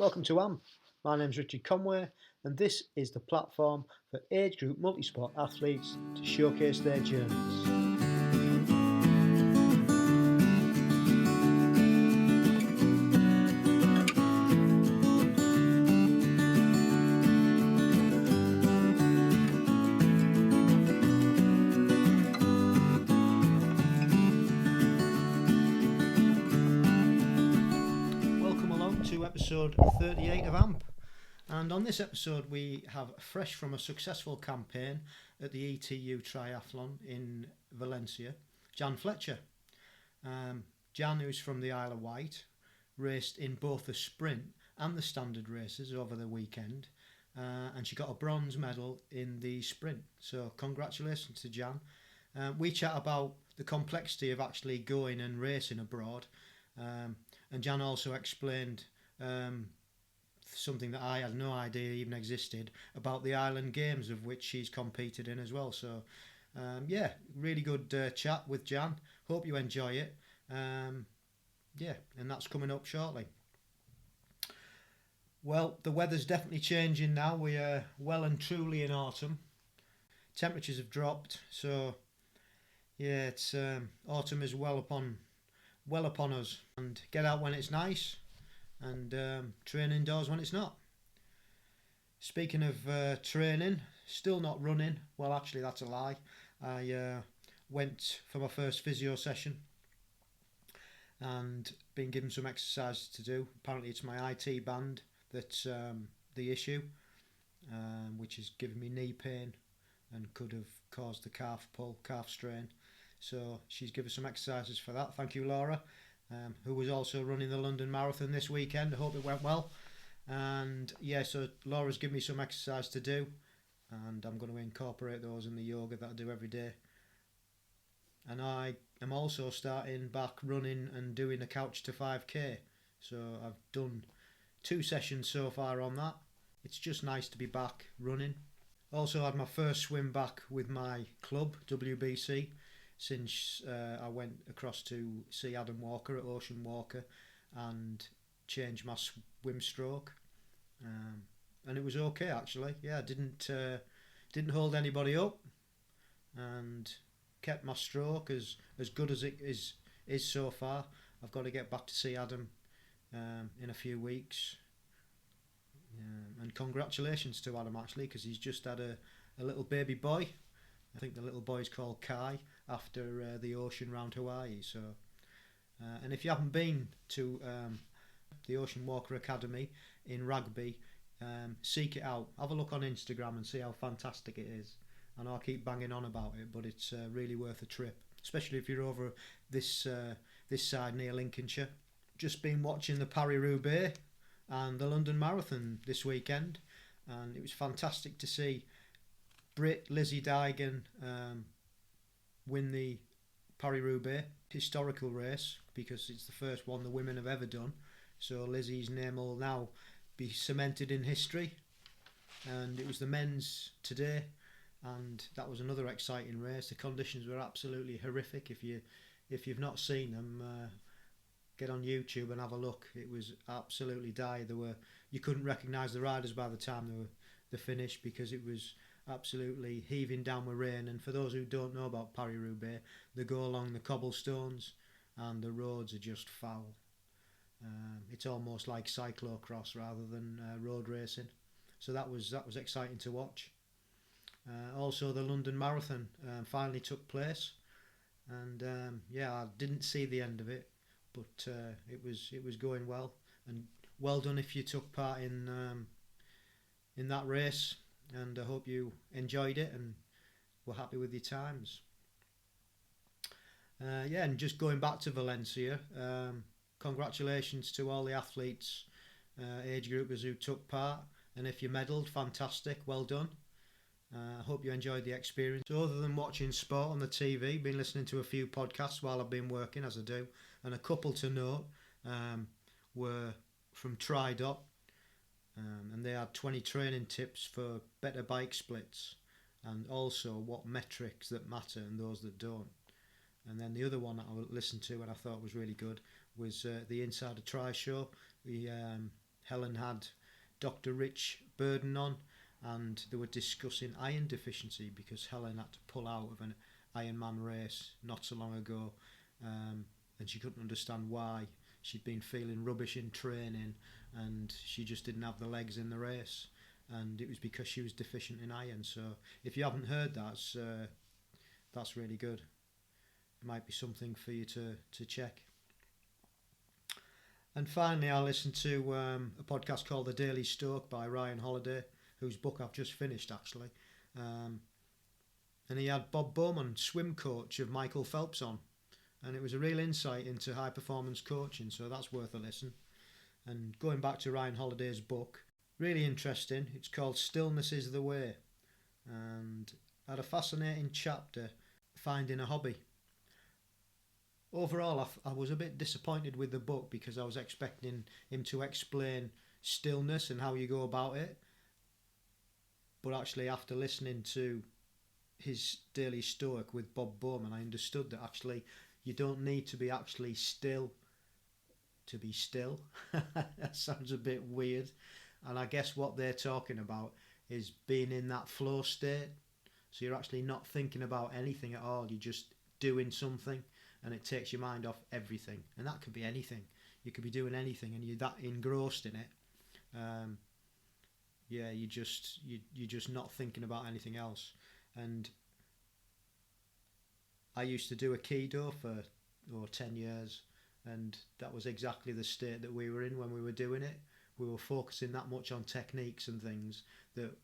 Welcome to AM. My name's Richard Conway, and this is the platform for age group multisport athletes to showcase their journeys. Welcome along to episode 38 of AMP. And on this episode, we have fresh from a successful campaign at the ETU Triathlon in Valencia, Jan Fletcher. Jan, who's from the Isle of Wight, raced in both the sprint and the standard races over the weekend, and she got a bronze medal in the sprint. So congratulations to Jan. We chat about the complexity of actually going and racing abroad, and Jan also explained something that I had no idea even existed about the Island Games, of which she's competed in as well. So really good chat with Jan. Hope you enjoy it. And that's coming up shortly. Well, the weather's definitely changing now. We are well and truly in autumn. Temperatures have dropped, so yeah, it's autumn is well upon us. And get out when it's nice, and train indoors when it's not. Speaking of training, still not running. Well, actually, that's a lie. I went for my first physio session and been given some exercises to do. Apparently, it's my IT band that's the issue, which is giving me knee pain and could have caused the calf strain. So she's given some exercises for that. Thank you, Laura. Who was also running the London Marathon this weekend. I hope it went well. And so Laura's given me some exercise to do, and I'm going to incorporate those in the yoga that I do every day. And I am also starting back running and doing a couch to 5k. So I've done 2 sessions so far on that. It's just nice to be back running. Also had my first swim back with my club, WBC, since I went across to see Adam Walker at Ocean Walker and changed my swim stroke, and it was okay actually. I didn't hold anybody up and kept my stroke as good as it is so far. I've got to get back to see Adam in a few weeks, and congratulations to Adam actually, because he's just had a little baby boy. I think the little boy's called Kai, after the ocean round Hawaii. So, and if you haven't been to the Ocean Walker Academy in Rugby, seek it out. Have a look on Instagram and see how fantastic it is. And I'll keep banging on about it, but it's really worth a trip, especially if you're over this side near Lincolnshire. Just been watching the Paris-Roubaix and the London Marathon this weekend, and it was fantastic to see Brit Lizzie Digan win the Paris-Roubaix, historical race, because it's the first one the women have ever done. So Lizzie's name will now be cemented in history. And it was the men's today, and that was another exciting race. The conditions were absolutely horrific. If you've not seen them, get on YouTube and have a look. It was absolutely dire. You couldn't recognise the riders by the time they finished, because it was absolutely heaving down with rain. And for those who don't know about Paris-Roubaix, they go along the cobblestones and the roads are just foul. It's almost like cyclocross rather than road racing. So that was exciting to watch. Also, the London Marathon finally took place, and I didn't see the end of it, but it was going well, and well done if you took part in that race. And I hope you enjoyed it and were happy with your times. And just going back to Valencia, congratulations to all the athletes, age groupers who took part, and if you medalled, fantastic, well done. I hope you enjoyed the experience. So other than watching sport on the TV, been listening to a few podcasts while I've been working, as I do, and a couple to note were from Tri. And they had 20 training tips for better bike splits, and also what metrics that matter and those that don't. And then the other one that I listened to and I thought was really good was the Inside a Tri show. We Helen had Dr. Rich Burden on, and they were discussing iron deficiency because Helen had to pull out of an Ironman race not so long ago, and she couldn't understand why. She'd been feeling rubbish in training, and she just didn't have the legs in the race, and it was because she was deficient in iron. So if you haven't heard that, that's really good. It might be something for you to check. And finally, I listened to a podcast called The Daily Stoke by Ryan Holiday, whose book I've just finished actually. And he had Bob Bowman, swim coach of Michael Phelps, on. And it was a real insight into high performance coaching, so that's worth a listen. And going back to Ryan Holiday's book, really interesting. It's called Stillness is the Way, and had a fascinating chapter, Finding a Hobby. Overall, I was a bit disappointed with the book because I was expecting him to explain stillness and how you go about it. But actually, after listening to his Daily Stoic with Bob Bowman, I understood that actually you don't need to be actually still to be still. That sounds a bit weird. And I guess what they're talking about is being in that flow state. So you're actually not thinking about anything at all. You're just doing something, and it takes your mind off everything. And that could be anything. You could be doing anything, and you're that engrossed in it. You're just not thinking about anything else. And I used to do Aikido for 10 years, and that was exactly the state that we were in when we were doing it. We were focusing that much on techniques and things that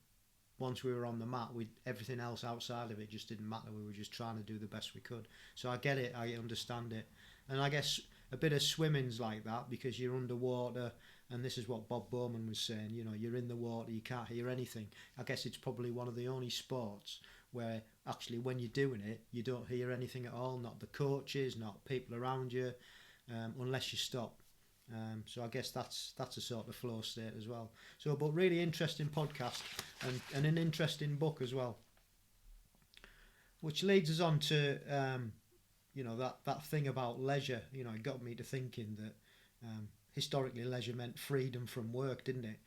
once we were on the mat, everything else outside of it just didn't matter. We were just trying to do the best we could. So I get it, I understand it. And I guess a bit of swimming's like that, because you're underwater, and this is what Bob Bowman was saying, you're in the water, you can't hear anything. I guess it's probably one of the only sports where actually when you're doing it, you don't hear anything at all, not the coaches, not people around you, unless you stop. So I guess that's a sort of flow state as well. So, but really interesting podcast, and an interesting book as well. Which leads us on to, that thing about leisure. It got me to thinking that historically leisure meant freedom from work, didn't it?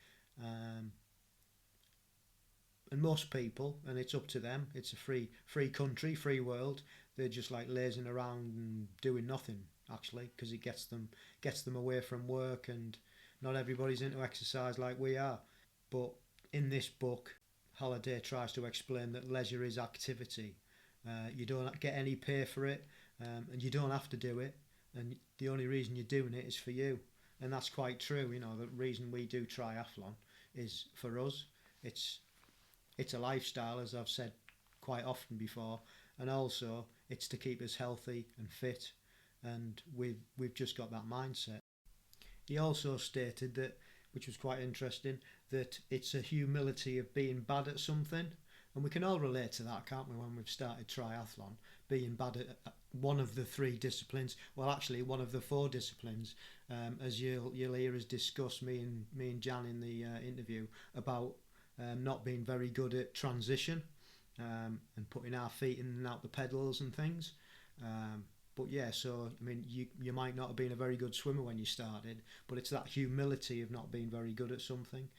And most people, and it's up to them, it's a free country, free world, they're just like lazing around and doing nothing, actually, because it gets them away from work, and not everybody's into exercise like we are. But in this book, Halliday tries to explain that leisure is activity. You don't get any pay for it, and you don't have to do it, and the only reason you're doing it is for you. And that's quite true. The reason we do triathlon is for us. It's a lifestyle, as I've said quite often before, and also it's to keep us healthy and fit, and we've just got that mindset. He also stated that, which was quite interesting, that it's a humility of being bad at something, and we can all relate to that, can't we, when we've started triathlon, being bad at one of the 3 disciplines, well actually one of the 4 disciplines, as you'll hear us discuss, me and Jan in the interview, about not being very good at transition, and putting our feet in and out the pedals and things. But yeah, so I mean, you might not have been a very good swimmer when you started, but it's that humility of not being very good at something,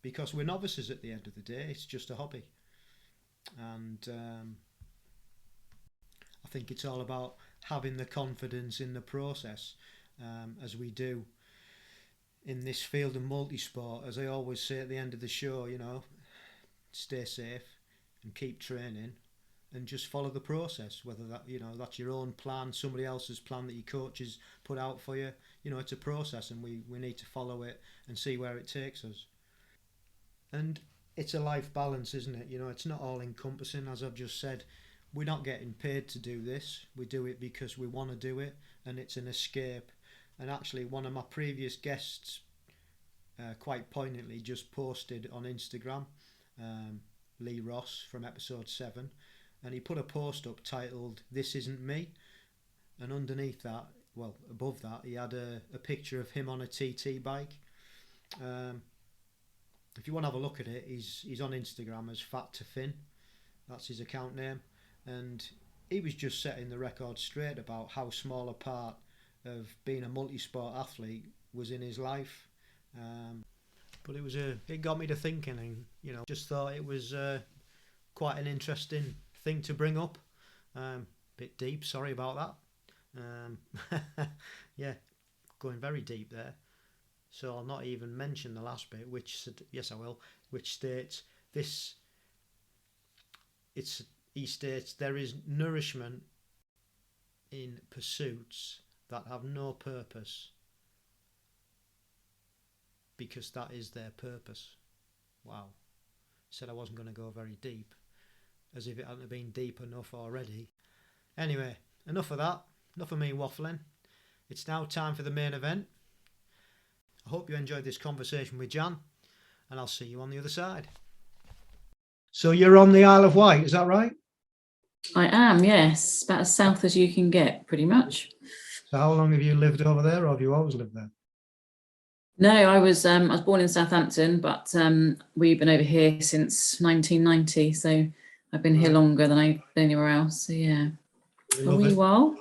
because we're novices at the end of the day. It's just a hobby, and I think it's all about having the confidence in the process, as we do in this field of multisport. As I always say at the end of the show, stay safe and keep training, and just follow the process, whether that that's your own plan, somebody else's plan that your coaches put out for you. It's a process, and we need to follow it and see where it takes us. And it's a life balance, isn't it? It's not all encompassing. As I've just said, we're not getting paid to do this. We do it because we want to do it, and it's an escape. And actually, one of my previous guests quite poignantly just posted on Instagram, Lee Ross from episode 7, and he put a post up titled "This Isn't Me," and underneath that, well, above that, he had a picture of him on a TT bike. If you want to have a look at it, he's on Instagram as Fat to Fin. That's his account name, and he was just setting the record straight about how small a part of being a multi-sport athlete was in his life, But it got me to thinking, and just thought it was quite an interesting thing to bring up. Bit deep, sorry about that. Yeah, going very deep there. So I'll not even mention the last bit, which, yes I will, which states this. He states there is nourishment in pursuits that have no purpose, because that is their purpose. Wow. Said I wasn't going to go very deep, as if it hadn't been deep enough already. Anyway, enough of that. Enough of me waffling. It's now time for the main event. I hope you enjoyed this conversation with Jan, and I'll see you on the other side. So you're on the Isle of Wight, is that right? I am, yes. About as south as you can get, pretty much. So how long have you lived over there, or have you always lived there? No, I was born in Southampton, but we've been over here since 1990, so I've been here longer than I've been anywhere else. So yeah, a wee while.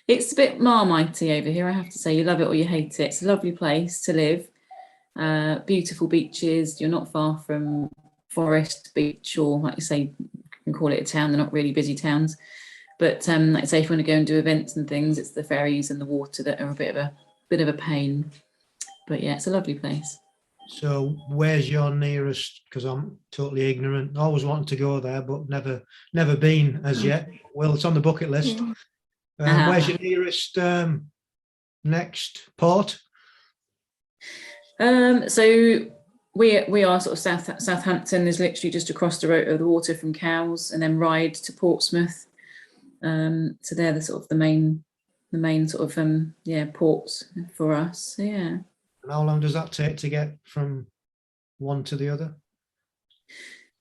It's a bit marmitey over here, I have to say. You love it or you hate it. It's a lovely place to live. Beautiful beaches. You're not far from Forest Beach, or like you say, you can call it a town. They're not really busy towns, but like I say, if you want to go and do events and things, it's the ferries and the water that are a bit of a pain. But yeah, it's a lovely place. So where's your nearest? Because I'm totally ignorant. I always wanted to go there, but never been as yet. Well, it's on the bucket list. Where's your nearest next port? So we are sort of Southampton is literally just across the road of the water from Cowes, and then Ryde to Portsmouth. So they're the main sort of ports for us. So yeah. And how long does that take to get from one to the other?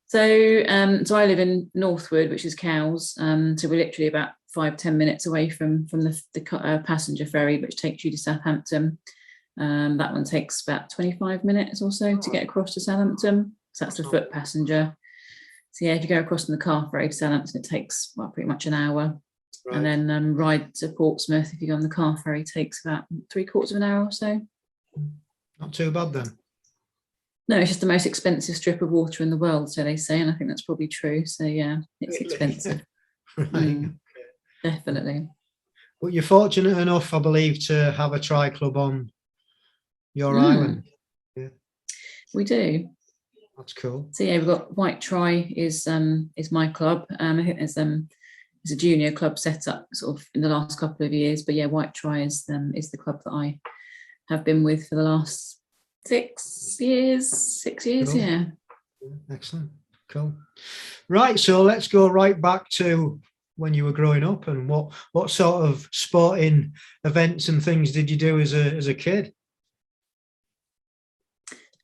So I live in Northwood, which is Cowes. So we're literally about 5-10 minutes away from the passenger ferry, which takes you to Southampton. That one takes about 25 minutes or so to get across to Southampton. So that's the foot passenger. So yeah, if you go across on the car ferry to Southampton, it takes pretty much an hour. Right. And then Ryde to Portsmouth, if you go on the car ferry, takes about 3/4 of an hour or so. Not too bad then. No, it's just the most expensive strip of water in the world, so they say, and I think that's probably true. So yeah, it's expensive. Right. Definitely. But you're fortunate enough, I believe, to have a tri club on your island. Yeah. We do. That's cool. So yeah, we've got Wight Tri is my club. I think there's a junior club set up sort of in the last couple of years, but yeah, Wight Tri is the club that I have been with for the last 6 years. Cool. Yeah. Excellent. Cool. Right, so let's go right back to when you were growing up, and what sort of sporting events and things did you do as a kid?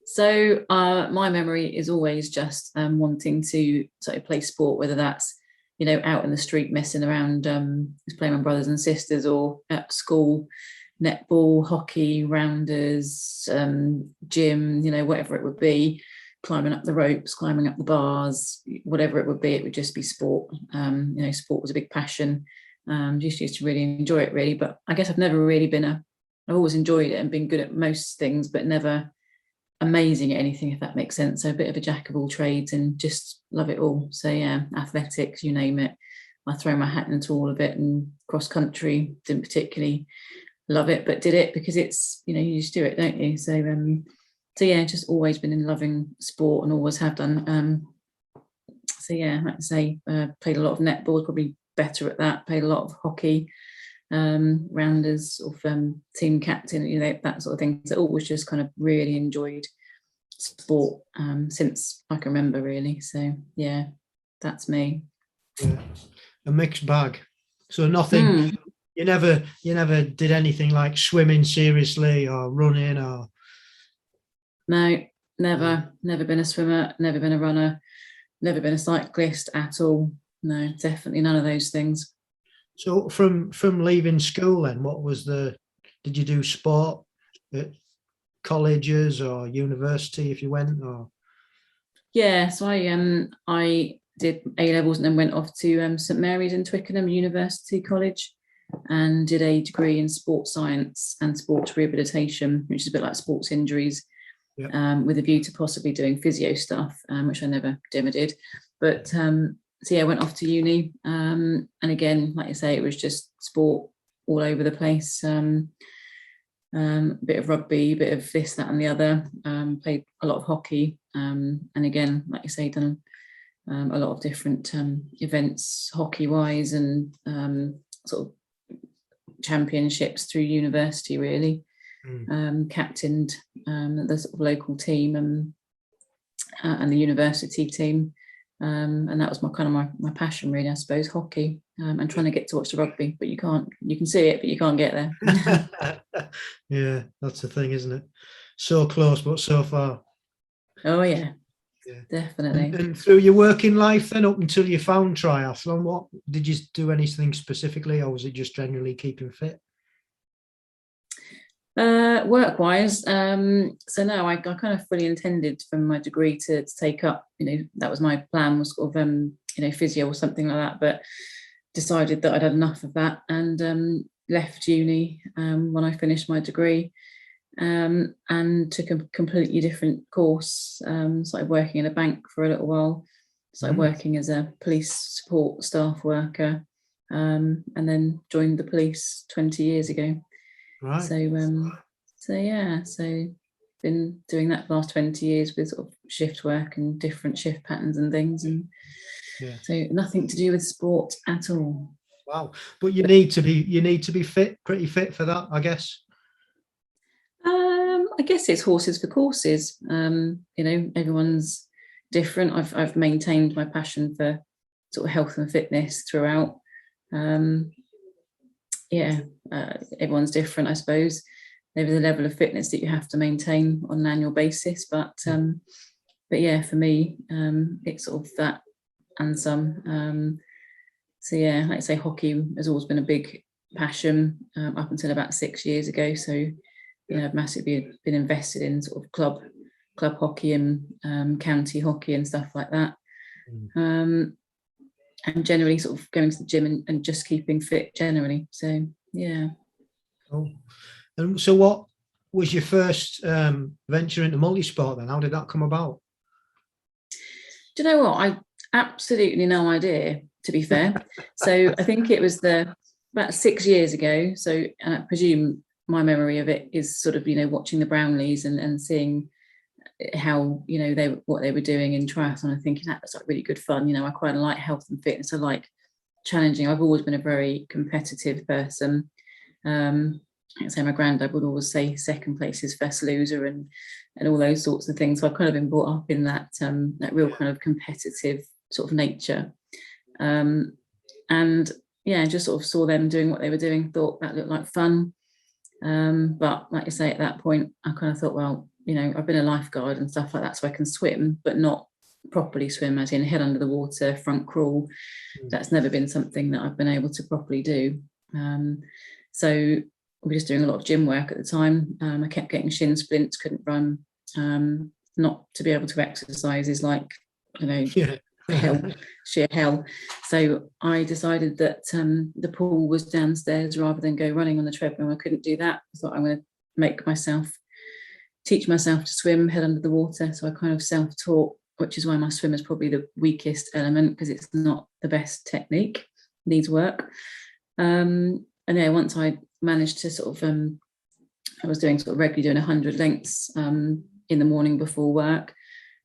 So my memory is always just wanting to sort of play sport, whether that's out in the street messing around, just playing with my brothers and sisters, or at school, netball, hockey, rounders, gym, whatever it would be, climbing up the ropes, climbing up the bars, whatever it would be, it would just be sport. Sport was a big passion. Just used to really enjoy it, really. But I guess I've never really I've always enjoyed it and been good at most things, but never amazing at anything, if that makes sense. So a bit of a jack of all trades and just love it all. So yeah, athletics, you name it, I throw my hat into all of it. And cross country, didn't particularly love it, but did it because it's, you just do it, don't you? So yeah, just always been in loving sport and always have done. So yeah, like I say, played a lot of netball, probably better at that. Played a lot of hockey, rounders, of team captain, that sort of thing. So always just kind of really enjoyed sport since I can remember, really. So yeah, that's me. Yeah, a mixed bag. So nothing. You never did anything like swimming seriously or running or. No, never been a swimmer, never been a runner, never been a cyclist at all. No, definitely none of those things. So from leaving school then, did you do sport at colleges or university if you went, or? Yeah, so I did A-levels and then went off to St Mary's in Twickenham University College. and did a degree in sports science and sports rehabilitation, which is a bit like sports injuries, with a view to possibly doing physio stuff, which I never did. But so yeah, I went off to uni, and again, like you say, it was just sport all over the place. A bit of rugby, a bit of this, that, and the other. Played a lot of hockey, and again, like you say, done a lot of different events hockey-wise, and sort of championships through university, really. Captained the sort of local team and the university team, and that was my passion, really, I suppose, hockey, and trying to get to watch the rugby, but you can see it, but you can't get there. Yeah, that's the thing, isn't it? So close, but so far. Oh yeah, definitely. And through your working life then, up until you found triathlon, what did you do anything specifically, or was it just generally keeping fit? Work-wise, so no, I kind of fully intended from my degree to take up, that was my plan, was sort of physio or something like that, but decided that I'd had enough of that, and left uni when I finished my degree, and took a completely different course. Started working in a bank for a little while, started working as a police support staff worker, and then joined the police 20 years ago. Right. So been doing that for the last 20 years with sort of shift work and different shift patterns and things, and so nothing to do with sport at all. Wow. But you need to be fit, pretty fit for that, I guess. I guess it's horses for courses. Everyone's different. I've maintained my passion for sort of health and fitness throughout. Everyone's different, I suppose. There's a level of fitness that you have to maintain on an annual basis, but yeah, for me, it's sort of that and some. So yeah, like I say, hockey has always been a big passion up until about 6 years ago. So I've massively been invested in sort of club hockey and county hockey and stuff like that. And generally sort of going to the gym and just keeping fit generally. So yeah. Oh. And so what was your first venture into multisport then? How did that come about? Do you know what? I absolutely no idea, to be fair. So I think it was about 6 years ago. So I presume my memory of it is sort of, watching the Brownlees and seeing how, what they were doing in triathlon and thinking that was like really good fun. I quite like health and fitness. I like challenging. I've always been a very competitive person. I'd say my granddad would always say second place is first loser and all those sorts of things. So I've kind of been brought up in that real kind of competitive sort of nature. And yeah, just sort of saw them doing what they were doing, thought that looked like fun. But like you say, at that point, I kind of thought, well, I've been a lifeguard and stuff like that, so I can swim, but not properly swim, as in head under the water, front crawl. That's never been something that I've been able to properly do. So we were just doing a lot of gym work at the time. I kept getting shin splints, couldn't run. Not to be able to exercise is like, hell, sheer hell. So I decided that the pool was downstairs rather than go running on the treadmill. I couldn't do that. I thought I'm going to teach myself to swim head under the water. So I kind of self-taught, which is why my swim is probably the weakest element, because it's not the best technique, needs work. And yeah, once I managed to sort of, I was doing sort of regularly doing 100 lengths in the morning before work.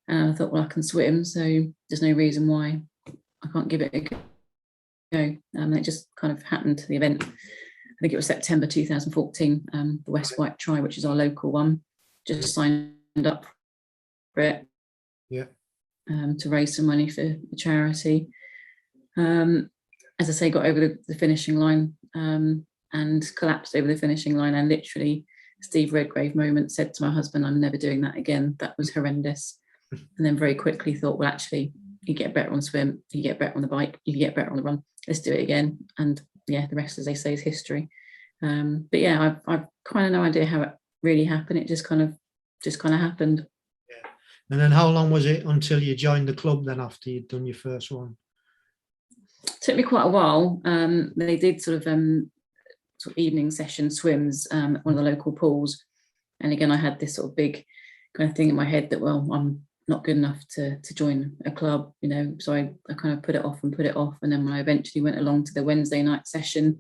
And I thought, well, I can swim, so there's no reason why I can't give it a go. And it just kind of happened to the event. I think it was September 2014, the Wight Tri, which is our local one. Just signed up for it. Yeah. To raise some money for the charity. As I say, got over the finishing line and collapsed over the finishing line, and literally Steve Redgrave moment, said to my husband, I'm never doing that again. That was horrendous. And then very quickly thought, well, actually, you get better on the swim, you get better on the bike, you get better on the run. Let's do it again. And yeah, the rest, as they say, is history. But yeah, I've kind of no idea how it really happened. It just kind of happened. Yeah. And then how long was it until you joined the club then, after you'd done your first one? It took me quite a while. They did sort of sort of evening session swims at one of the local pools. And again, I had this sort of big kind of thing in my head that, well, I'm not good enough to join a club, you know, so I kind of put it off. And then when I eventually went along to the Wednesday night session,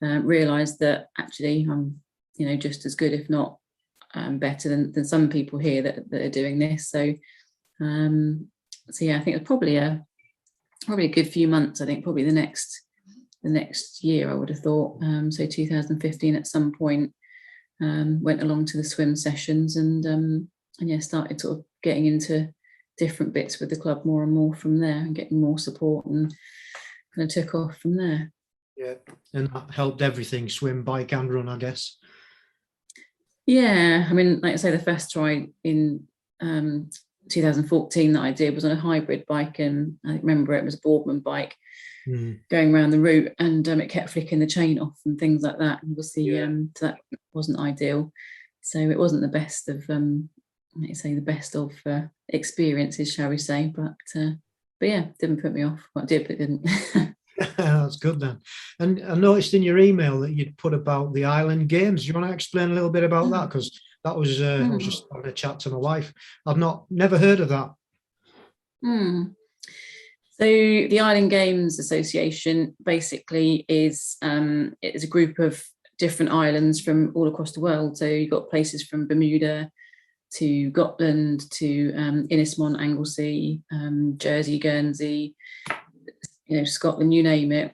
realised that actually I'm, you know, just as good, if not better than some people here that are doing this. So yeah, I think it's probably a good few months. I think probably the next year, I would have thought. So 2015 at some point, went along to the swim sessions and yeah, started sort of getting into different bits with the club more and more from there, and getting more support, and kind of took off from there. Yeah, and that helped everything, swim, bike and run, I guess. Yeah, I mean, like I say, the first try in 2014 that I did was on a hybrid bike, and I remember it was a Boardman bike going around the route, and it kept flicking the chain off and things like that. Obviously, so that wasn't ideal. So it wasn't the best of, like I say, the best of experiences, shall we say? But yeah, didn't put me off. Well, it did, but it didn't. That's good then. And I noticed in your email that you'd put about the Island Games. Do you want to explain a little bit about that? Because that was I was just having a chat to my wife. I've never heard of that. So the Island Games Association basically is a group of different islands from all across the world. So you've got places from Bermuda to Gotland to Innismont, Anglesey, Jersey, Guernsey, you know, Scotland, you name it,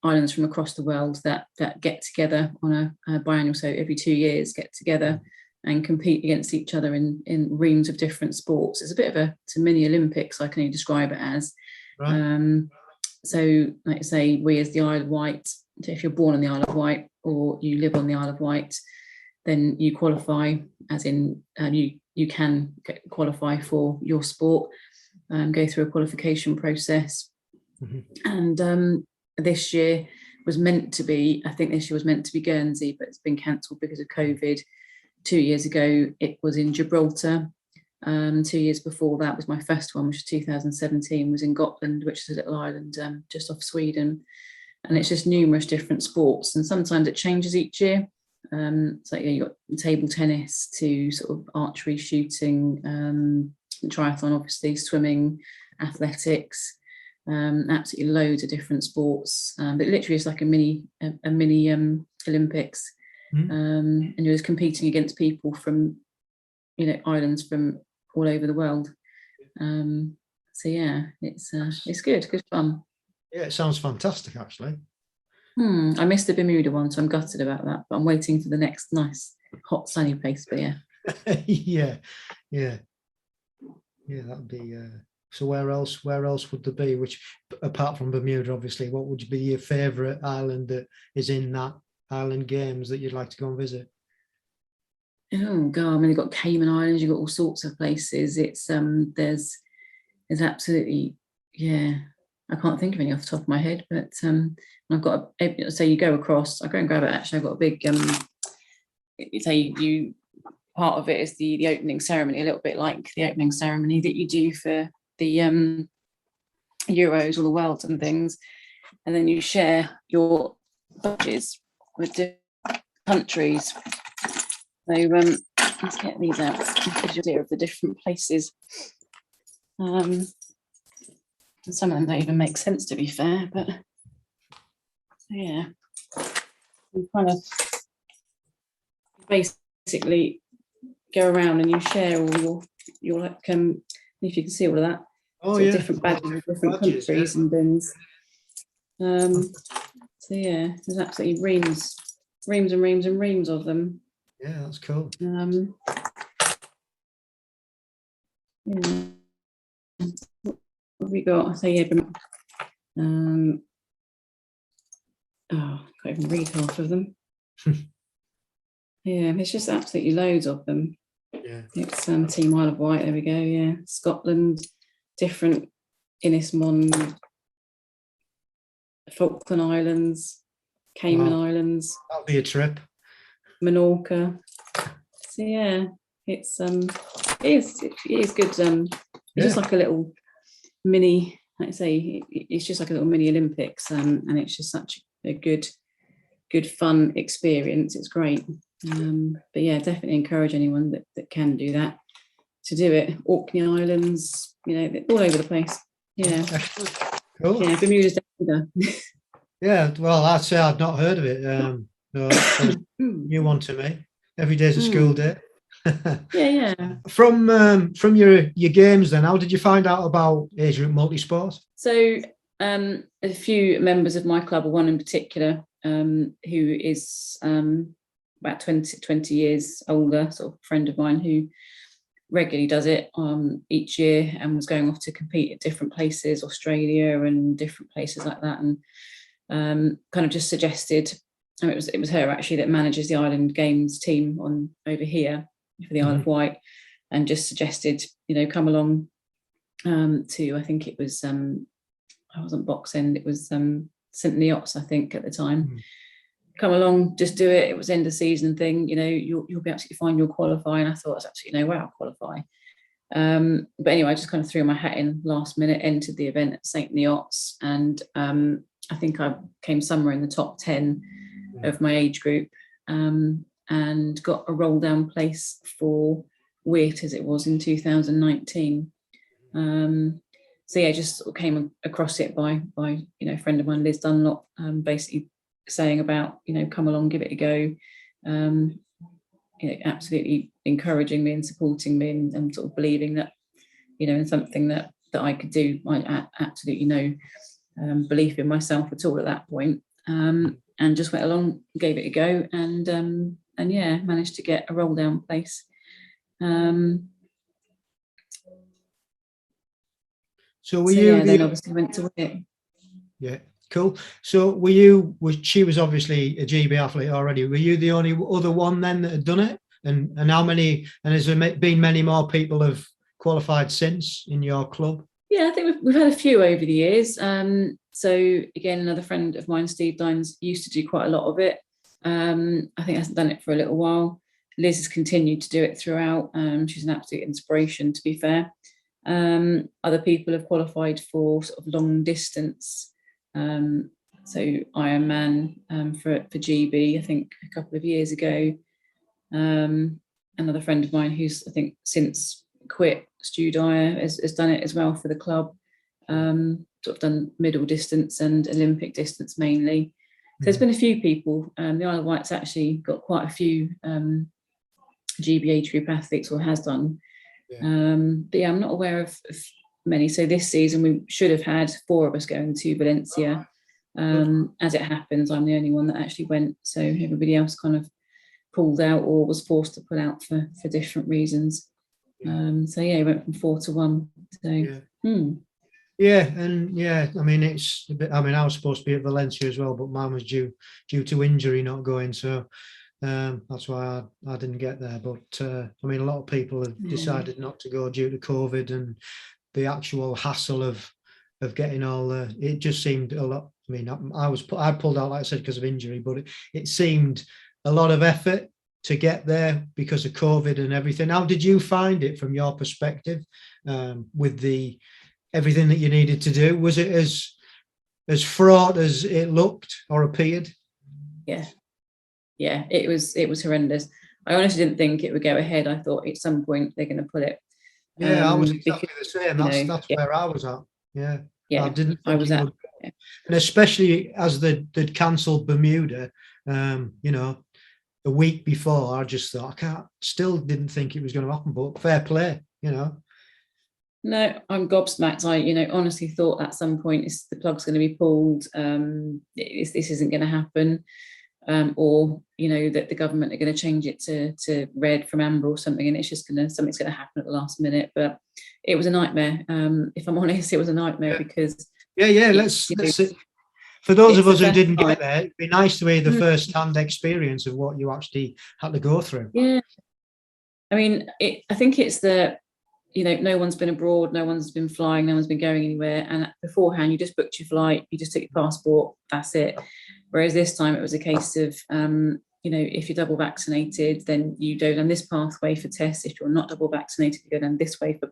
islands from across the world that get together on a biannual, so every 2 years get together and compete against each other in reams of different sports. It's a bit of a mini Olympics, I can only describe it as. Right. So, like I say, we as the Isle of Wight, so if you're born on the Isle of Wight or you live on the Isle of Wight, then you qualify, as in you can qualify for your sport, go through a qualification process. And this year was meant to be, I think this year was meant to be Guernsey, but it's been cancelled because of COVID. 2 years ago, it was in Gibraltar. 2 years before that was my first one, which was 2017, was in Gotland, which is a little island just off Sweden. And it's just numerous different sports, and sometimes it changes each year. So yeah, you've got table tennis to sort of archery, shooting, triathlon, obviously, swimming, athletics, absolutely loads of different sports. But literally it's like a mini Olympics. And you're just competing against people from, you know, islands from all over the world. So yeah, it's good fun. Yeah, it sounds fantastic, actually. I missed the Bermuda one, so I'm gutted about that, but I'm waiting for the next nice hot sunny place. But yeah. yeah, that'd be so where else would there be, which apart from Bermuda, obviously, what would be your favorite island that is in that Island Games that you'd like to go and visit? Oh god, I mean, you've got Cayman Islands, you've got all sorts of places. It's there's absolutely, yeah, I can't think of any off the top of my head, but I've got so you go across, I'll go and grab it. Actually, I've got a big you part of it is the opening ceremony, a little bit like the opening ceremony that you do for the Euros or the Worlds and things, and then you share your badges with different countries. So let's get these out. Gives you an idea of the different places. And some of them don't even make sense, to be fair, but yeah, you kind of basically go around and you share all your like if you can see all of that. Different badges of different countries and things. So yeah, there's absolutely reams and reams of them. Yeah, that's cool. Yeah. What have we got? So yeah, I can't even read half of them. Yeah, there's just absolutely loads of them. Yeah, it's Team Isle of Wight. There we go. Yeah, Scotland, different Innismont, Falkland Islands, Cayman Islands. That'll be a trip. Menorca. So yeah, it is good. It's just like a little mini, like I say, it's just like a little mini Olympics, and it's just such a good good fun experience. It's great. But yeah, definitely encourage anyone that can do that to do it. Orkney Islands, all over the place. Yeah. Cool. Yeah, Bermuda's down there. Yeah, well, I'd say I'd not heard of it. So new one to me. Every day's a school day. Yeah. From your games, then, how did you find out about age group multisport? So a few members of my club, one in particular, who is about 20 years older, sort of friend of mine, who regularly does it each year and was going off to compete at different places, Australia and different places like that, and kind of just suggested, it was her actually that manages the Island Games team on over here for the Isle of Wight, and just suggested, come along to, I think it was I wasn't Box End, it was St Neots, I think, at the time. Come along, just do it. It was end of season thing, you'll be absolutely fine, you'll qualify. And I thought, that's absolutely no way I'll qualify. But anyway, I just kind of threw my hat in last minute, entered the event at St Neots, and I think I came somewhere in the top 10 of my age group, and got a roll down place for Wight as it was in 2019. So yeah, just sort of came across it by a friend of mine, Liz Dunlop, basically saying about, come along, give it a go, absolutely encouraging me and supporting me, and sort of believing that, in something that I could do. I absolutely no belief in myself at all at that point, and just went along, gave it a go, and yeah, managed to get a roll down place. So then obviously went to it. Yeah, cool. So she was obviously a GB athlete already. Were you the only other one then that had done it? And how many, and has there been many more people have qualified since in your club? Yeah, I think we've had a few over the years. So again, another friend of mine, Steve Dines, used to do quite a lot of it. I think hasn't done it for a little while. Liz has continued to do it throughout. She's an absolute inspiration, to be fair. Other people have qualified for sort of long distance. So Ironman for GB, I think a couple of years ago. Another friend of mine who's, I think, since quit, Stu Dyer, has done it as well for the club. Sort of done middle distance and Olympic distance mainly. So there's been a few people. The Isle of Wight's actually got quite a few GB age group athletes, or has done. But yeah, I'm not aware of many. So this season we should have had 4 of us going to Valencia. As it happens, I'm the only one that actually went. So everybody else kind of pulled out or was forced to pull out for different reasons. So yeah, it went from 4 to 1. So yeah, and yeah, I mean, it's a bit, I mean, I was supposed to be at Valencia as well, but mine was due to injury not going, so that's why I didn't get there. But I mean, a lot of people have decided not to go due to COVID and the actual hassle of getting all the, it just seemed a lot. I mean, I pulled out, like I said, because of injury, but it seemed a lot of effort to get there because of COVID and everything. How did you find it from your perspective, with everything that you needed to do? Was it as fraught as it looked or appeared? Yeah, it was horrendous. I honestly didn't think it would go ahead. I thought at some point they're going to put it. Yeah, I was exactly the same. That's where I was at. Yeah, I didn't think it would. Yeah. And especially as they'd cancelled Bermuda, a week before, I just thought, still didn't think it was going to happen, but fair play, No, I'm gobsmacked. I, honestly thought at some point the plug's going to be pulled. This isn't going to happen, or that the government are going to change it to red from amber or something, and it's just something's going to happen at the last minute. But it was a nightmare. If I'm honest, it was a nightmare because. Yeah. Let's for those of us who didn't get there, it'd be nice to hear the first-hand experience of what you actually had to go through. Yeah, I mean, I think it's no one's been abroad, no one's been flying, no one's been going anywhere, and beforehand you just booked your flight, you just took your passport, that's it. Whereas this time it was a case of if you're double vaccinated, then you go down this pathway for tests. If you're not double vaccinated, you go down this way for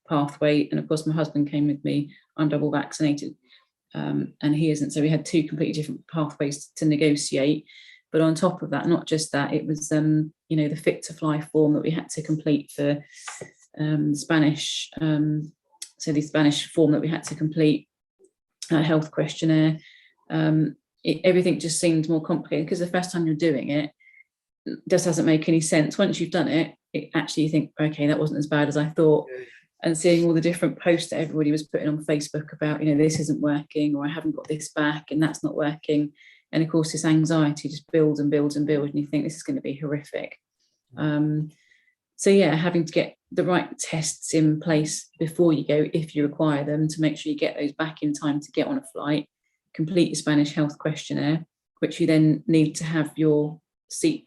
pathway. And of course my husband came with me, I'm double vaccinated. and he isn't. So we had two completely different pathways to negotiate. But on top of that, not just that, it was the Fit to Fly form that we had to complete for Spanish. So the Spanish form that we had to complete, health questionnaire. Everything just seemed more complicated because the first time you're doing it just doesn't make any sense. Once you've done it, actually you think, okay, that wasn't as bad as I thought. And seeing all the different posts that everybody was putting on Facebook about, this isn't working, or I haven't got this back and that's not working. And of course, this anxiety just builds and builds and builds, and you think this is going to be horrific. So yeah, having to get the right tests in place before you go, if you require them, to make sure you get those back in time to get on a flight, complete your Spanish health questionnaire, which you then need to have your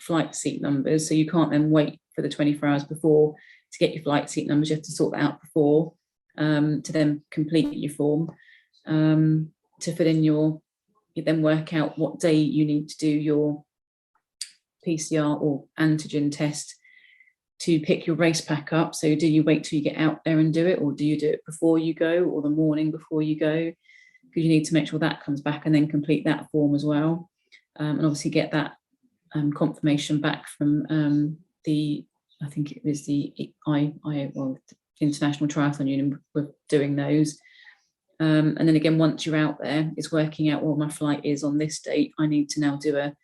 flight seat numbers. So you can't then wait for the 24 hours before to get your flight seat numbers. You have to sort that out before, to then complete your form, to fill in you then work out what day you need to do your PCR or antigen test to pick your race pack up. So do you wait till you get out there and do it, or do you do it before you go, or the morning before you go? Because you need to make sure that comes back and then complete that form as well. And obviously get that confirmation back from I think it was the International Triathlon Union were doing those. And then again, once you're out there, it's working out, well, my flight is on this date. I need to now do an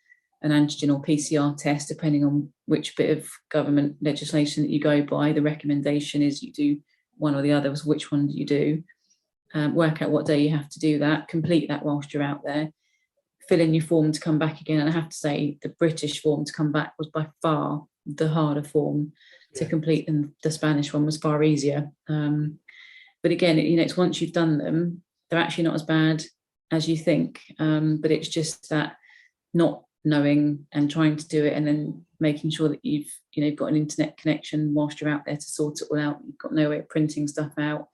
antigen or PCR test, depending on which bit of government legislation that you go by. The recommendation is you do one or the other. So which one do you do? Work out what day you have to do that, complete that whilst you're out there, fill in your form to come back again. And I have to say, the British form to come back was by far the harder form to complete, and the Spanish one was far easier. But again, it's once you've done them, they're actually not as bad as you think. But it's just that not knowing and trying to do it, and then making sure that you've got an internet connection whilst you're out there to sort it all out. You've got no way of printing stuff out.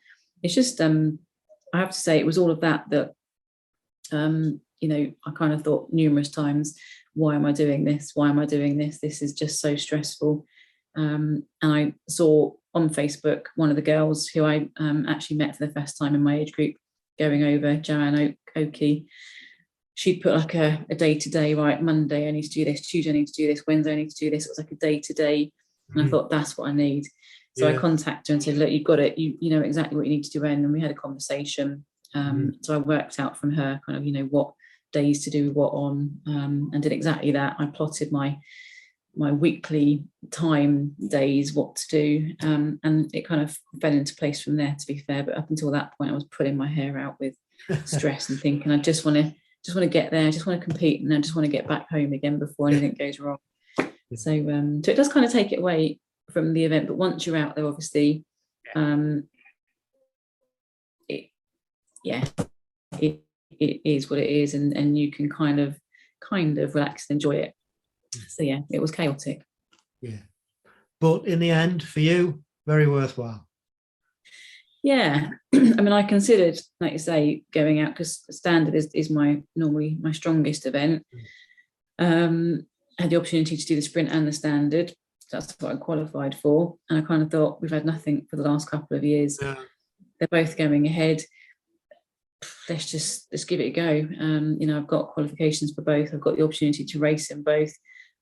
It's just I have to say, it was all of that I kind of thought numerous times, why am I doing this? Why am I doing this? This is just so stressful. And I saw on Facebook one of the girls who I actually met for the first time in my age group going over, Joanne Oakey. She'd put like a day-to-day, right, Monday I need to do this, Tuesday I need to do this, Wednesday I need to do this. It was like a day-to-day. And I thought, that's what I need. So I contacted her and said, look, you've got it. You know exactly what you need to do. And we had a conversation. So I worked out from her kind of, what days to do what on, and did exactly that. I plotted my weekly time days, what to do, and it kind of fell into place from there, to be fair. But up until that point, I was pulling my hair out with stress and thinking, I just want to get there, I just want to compete, and I just want to get back home again before anything goes wrong. So it does kind of take it away from the event. But once you're out there, obviously, it is what it is, and you can kind of relax and enjoy it. So yeah, it was chaotic. Yeah, but in the end, for you, very worthwhile. Yeah, I mean, I considered, like you say, going out, because standard is normally my strongest event. Had the opportunity to do the sprint and the standard. That's what I qualified for, and I kind of thought, we've had nothing for the last couple of years. Yeah. They're both going ahead. Let's give it a go. I've got qualifications for both. I've got the opportunity to race in both.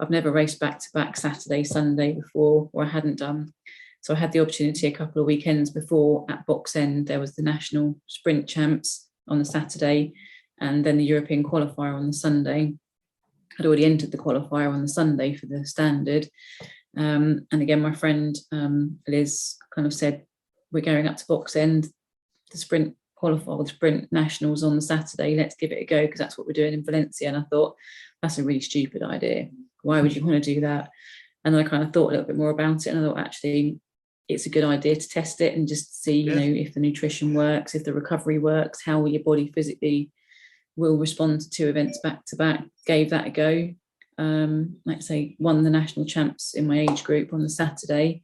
I've never raced back-to-back Saturday, Sunday before, or I hadn't done. So I had the opportunity a couple of weekends before at Box End. There was the national sprint champs on the Saturday, and then the European qualifier on the Sunday. I'd already entered the qualifier on the Sunday for the standard. And again, my friend Liz kind of said, we're going up to Box End, the sprint qualifier, the sprint nationals on the Saturday, let's give it a go, because that's what we're doing in Valencia. And I thought, that's a really stupid idea. Why would you want to do that? And I kind of thought a little bit more about it, and I thought, actually, it's a good idea to test it and just see, if the nutrition works, if the recovery works, how your body physically will respond to two events back to back. Gave that a go. Like I say, won the national champs in my age group on the Saturday,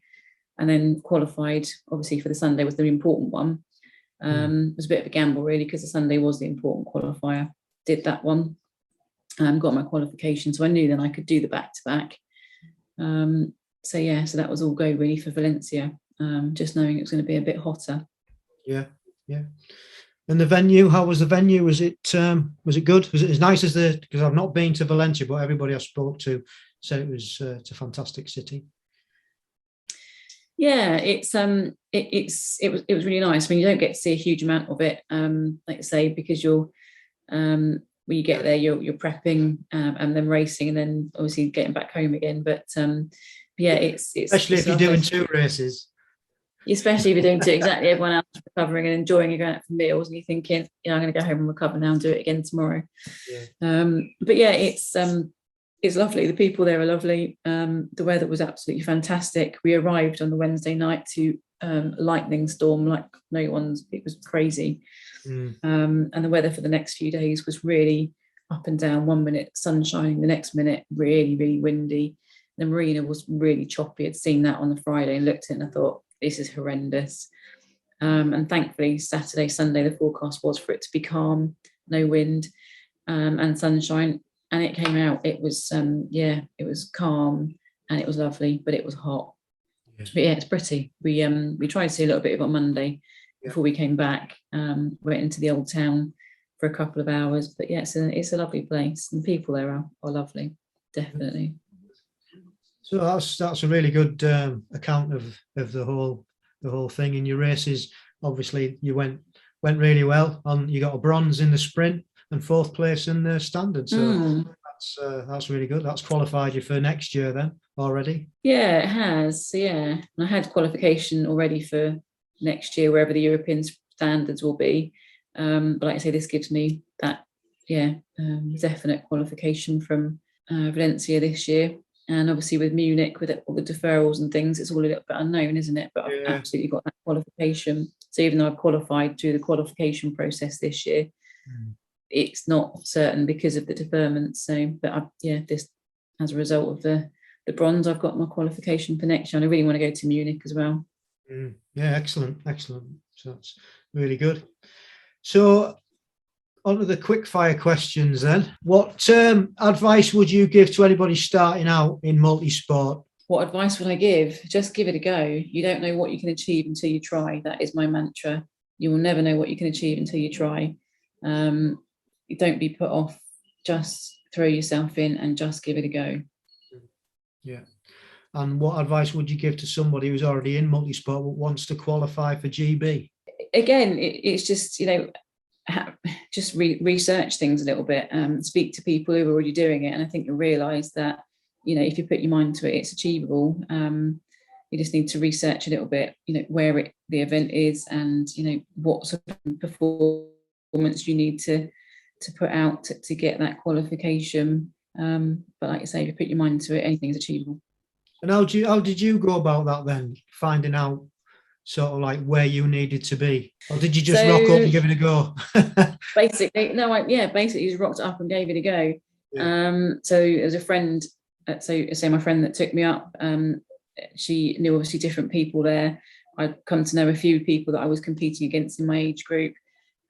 and then qualified, obviously, for the Sunday was the important one. It was a bit of a gamble, really, because the Sunday was the important qualifier. Did that one, got my qualification, so I knew then I could do the back-to-back. So that was all go, really, for Valencia, just knowing it was going to be a bit hotter. Yeah. And the venue, how was the venue? Was it good? Was it as nice as because I've not been to Valencia, but everybody I spoke to said it's a fantastic city. Yeah, it was really nice. I mean, you don't get to see a huge amount of it, like I say, because you're when you get there, you're prepping and then racing, and then obviously getting back home again. But yeah, it's especially if you're doing 2 races. Especially if you're doing two, exactly. Everyone else is recovering and enjoying, you're going out for meals, and you're thinking, yeah, I'm going to go home and recover now and do it again tomorrow. Yeah. But yeah, it's lovely. The people there are lovely. The weather was absolutely fantastic. We arrived on the Wednesday night to lightning storm like no one's. It was crazy. And the weather for the next few days was really up and down. 1 minute sun shining, the next minute really, really windy. The marina was really choppy. I'd seen that on the Friday and looked at it and I thought, this is horrendous. And thankfully, Saturday, Sunday, the forecast was for it to be calm, no wind, and sunshine. And it came out. It was, it was calm and it was lovely, but it was hot. Yeah. But yeah, it's pretty. We tried to see a little bit of it on Monday before we came back. Went into the old town for a couple of hours. But yeah, it's a lovely place, and the people there are lovely, definitely. So that's a really good account of the whole thing. In your races, obviously you went really well. You got a bronze in the sprint and 4th place in the standard. So that's really good. That's qualified you for next year then already. Yeah, it has. So, yeah, and I had qualification already for next year wherever the European standards will be. But like I say, this gives me that definite qualification from Valencia this year. And obviously with Munich, with all the deferrals and things, it's all a little bit unknown, isn't it? But I've absolutely got that qualification. So even though I've qualified through the qualification process this year, it's not certain because of the deferment. So, but this, as a result of the bronze, I've got my qualification for next year. And I really want to go to Munich as well. Yeah, excellent. So that's really good. So on to the quick fire questions then. What advice would you give to anybody starting out in multi-sport? What advice would I give? Just give it a go. You don't know what you can achieve until you try. That is my mantra. You will never know what you can achieve until you try. You don't be put off. Just throw yourself in and just give it a go. Yeah. And what advice would you give to somebody who's already in multi-sport but wants to qualify for GB? Again, it's just, just research things a little bit, speak to people who are already doing it, and I think you'll realise that if you put your mind to it, it's achievable. You just need to research a little bit, where the event is, and what sort of performance you need to put out to get that qualification. But like I say, if you put your mind to it, anything is achievable. And how did you go about that then, finding out sort of like where you needed to be, or did you just rock up and give it a go? Basically, no, basically just rocked up and gave it a go. Yeah. So as a friend, so my friend that took me up, she knew obviously different people there. I'd come to know a few people that I was competing against in my age group,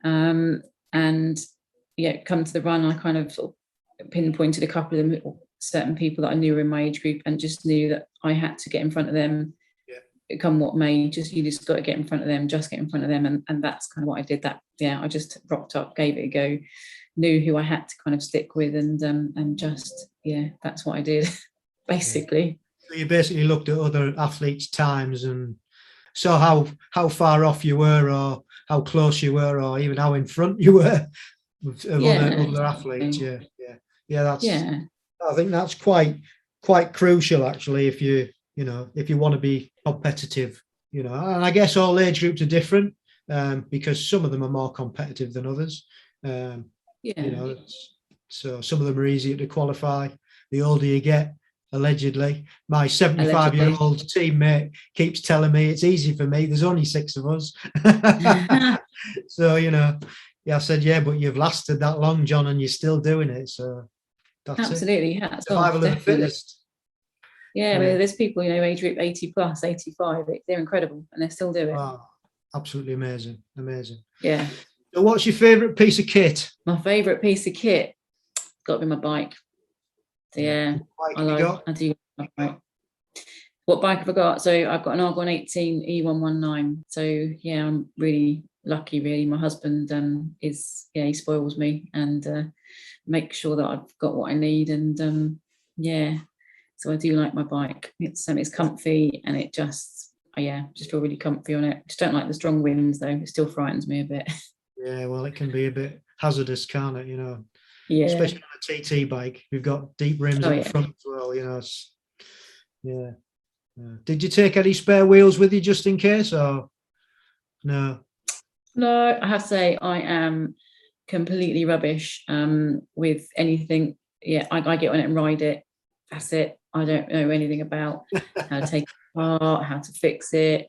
and come to the run, I kind of sort of pinpointed a couple of them, certain people that I knew were in my age group, and just knew that I had to get in front of them. Come what may, you just got to get in front of them, and that's kind of what I did. I just rocked up, gave it a go, knew who I had to kind of stick with, and just that's what I did basically. So you basically looked at other athletes' times and saw how far off you were, or how close you were, or even how in front you were of other athletes. I think that's quite crucial actually, if you want to be competitive, and I guess all age groups are different, because some of them are more competitive than others. So some of them are easier to qualify the older you get, allegedly. My 75-year-old teammate keeps telling me it's easy for me, there's only 6 of us. So I said, but you've lasted that long, John, and you're still doing it, so that's absolutely it. Hats Survival off, of the fittest. I mean, there's people, age group 80 plus, 85, they're incredible and they still do it. Oh, absolutely amazing. Yeah. So what's your favourite piece of kit? My favourite piece of kit got to be my bike. So I do my bike. What bike have I got? So I've got an Argon 18 E119. So I'm really lucky really. My husband he spoils me and makes sure that I've got what I need, and so I do like my bike. It's comfy, and it just feel really comfy on it. Just don't like the strong winds though. It still frightens me a bit. Yeah, well, it can be a bit hazardous, can't it? Yeah. Especially on a TT bike. We've got deep rims up front as well. Yeah. Did you take any spare wheels with you just in case, or no? No, I have to say I am completely rubbish with anything. Yeah, I get on it and ride it. That's it. I don't know anything about how to take it apart, how to fix it.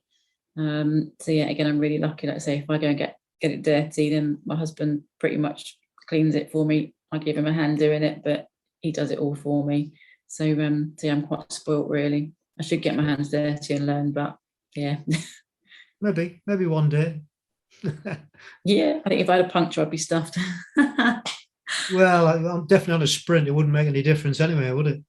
So yeah, again, I'm really lucky. Like I say, if I go and get it dirty, then my husband pretty much cleans it for me. I give him a hand doing it, but he does it all for me. So I'm quite spoilt really. I should get my hands dirty and learn, but yeah. maybe one day. Yeah, I think if I had a puncture, I'd be stuffed. Well, I'm definitely on a sprint. It wouldn't make any difference anyway, would it?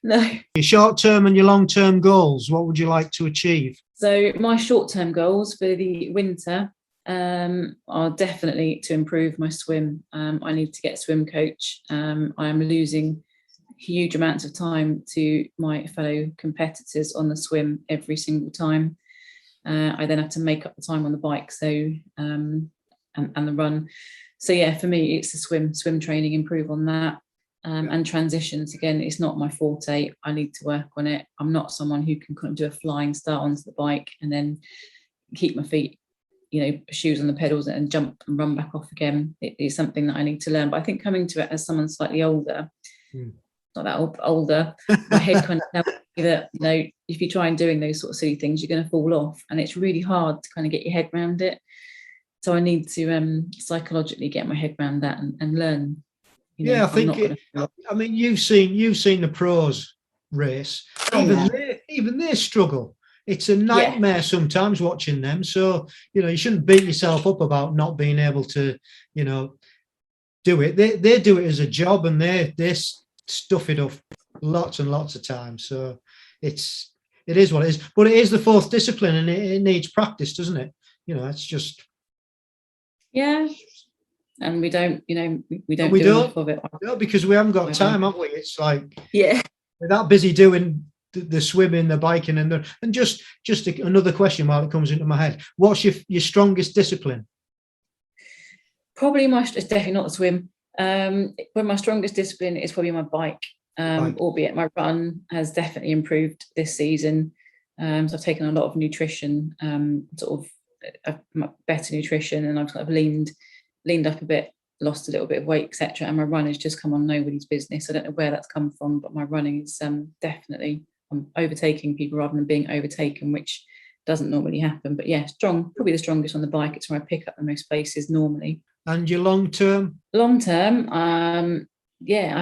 No. Your short-term and your long-term goals, what would you like to achieve? So my short-term goals for the winter are definitely to improve my swim. I need to get a swim coach. I am losing huge amounts of time to my fellow competitors on the swim every single time. I then have to make up the time on the bike, so and the run. So yeah, for me, it's the swim training, improve on that. And transitions, again, it's not my forte. I need to work on it. I'm not someone who can kind of do a flying start onto the bike and then keep my feet, shoes on the pedals and jump and run back off again. It is something that I need to learn. But I think coming to it as someone slightly older, not that older, my head kind of tells me that, if you try and doing those sort of silly things, you're going to fall off. And it's really hard to kind of get your head around it. So I need to psychologically get my head around that and learn. I think you've seen the pros race. Even they struggle. It's a nightmare sometimes watching them. So you shouldn't beat yourself up about not being able to do it. They do it as a job, and they stuff it up lots and lots of times. So it is what it is. But it is the fourth discipline, and it needs practice, doesn't it? It's just and we don't do enough of it. No, because we haven't got time, have we? It's like we're that busy doing the swimming, the biking, and just another question while it comes into my head. What's your strongest discipline? Probably it's definitely not the swim. But my strongest discipline is probably my bike. Albeit my run has definitely improved this season. So I've taken a lot of nutrition, better nutrition, and I've kind of leaned up a bit, lost a little bit of weight, etc. And my run has just come on nobody's business. I don't know where that's come from, but my running is definitely, I'm overtaking people rather than being overtaken, which doesn't normally happen. But yeah, probably the strongest on the bike. It's where I pick up the most places normally. And your long term? Long term, I